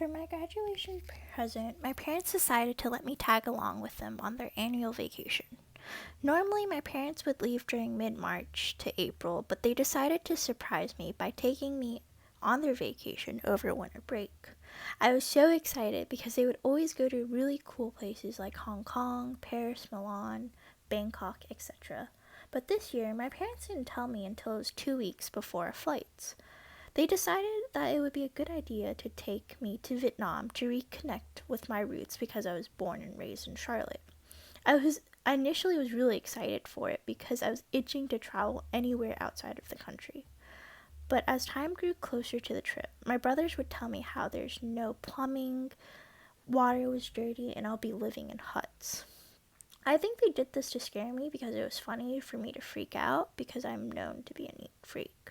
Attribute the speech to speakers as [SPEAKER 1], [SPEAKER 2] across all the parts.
[SPEAKER 1] For my graduation present, my parents decided to let me tag along with them on their annual vacation. Normally, my parents would leave during mid-March to April, but they decided to surprise me by taking me on their vacation over winter break. I was so excited because they would always go to really cool places like Hong Kong, Paris, Milan, Bangkok, etc. But this year, my parents didn't tell me until it was 2 weeks before our flights. They decided that it would be a good idea to take me to Vietnam to reconnect with my roots because I was born and raised in Charlotte. I initially was really excited for it because I was itching to travel anywhere outside of the country. But as time grew closer to the trip, my brothers would tell me how there's no plumbing, water was dirty, and I'll be living in huts. I think they did this to scare me because it was funny for me to freak out because I'm known to be a neat freak.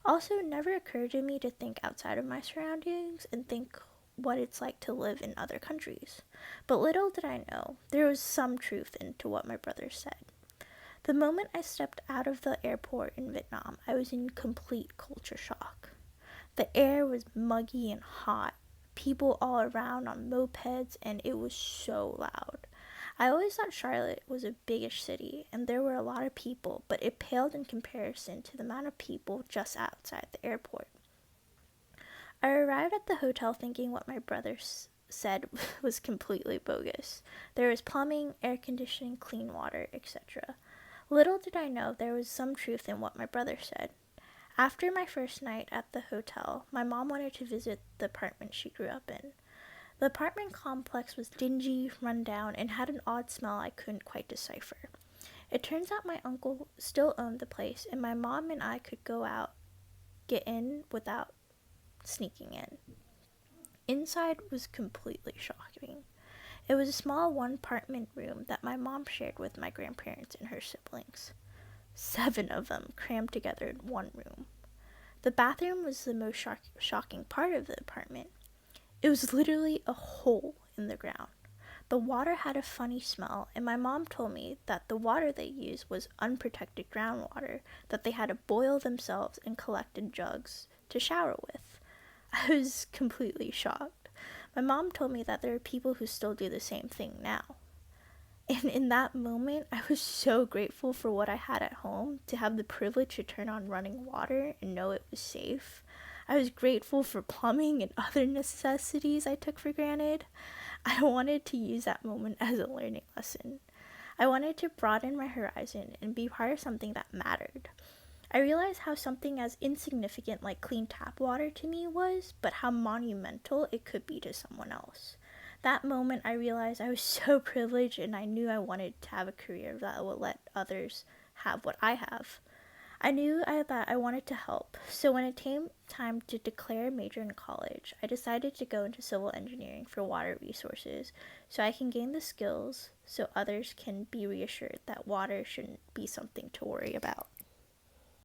[SPEAKER 1] Also, it never occurred to me to think outside of my surroundings and think what it's like to live in other countries. But little did I know, there was some truth into what my brother said. The moment I stepped out of the airport in Vietnam, I was in complete culture shock. The air was muggy and hot, people all around on mopeds, and it was so loud. I always thought Charlotte was a biggish city, and there were a lot of people, but it paled in comparison to the amount of people just outside the airport. I arrived at the hotel thinking what my brother said was completely bogus. There was plumbing, air conditioning, clean water, etc. Little did I know there was some truth in what my brother said. After my first night at the hotel, my mom wanted to visit the apartment she grew up in. The apartment complex was dingy, run down, and had an odd smell I couldn't quite decipher. It turns out my uncle still owned the place, and my mom and I could get in without sneaking in. Inside was completely shocking. It was a small one-apartment room that my mom shared with my grandparents and her siblings. 7 of them crammed together in one room. The bathroom was the most shocking part of the apartment. It was literally a hole in the ground. The water had a funny smell, and my mom told me that the water they used was unprotected groundwater that they had to boil themselves and collect in jugs to shower with. I was completely shocked. My mom told me that there are people who still do the same thing now. And in that moment, I was so grateful for what I had at home, to have the privilege to turn on running water and know it was safe. I was grateful for plumbing and other necessities I took for granted. I wanted to use that moment as a learning lesson. I wanted to broaden my horizon and be part of something that mattered. I realized how something as insignificant like clean tap water to me was, but how monumental it could be to someone else. That moment I realized I was so privileged, and I knew I wanted to have a career that would let others have what I have. I knew that I wanted to help, so when it came time to declare a major in college, I decided to go into civil engineering for water resources so I can gain the skills so others can be reassured that water shouldn't be something to worry about.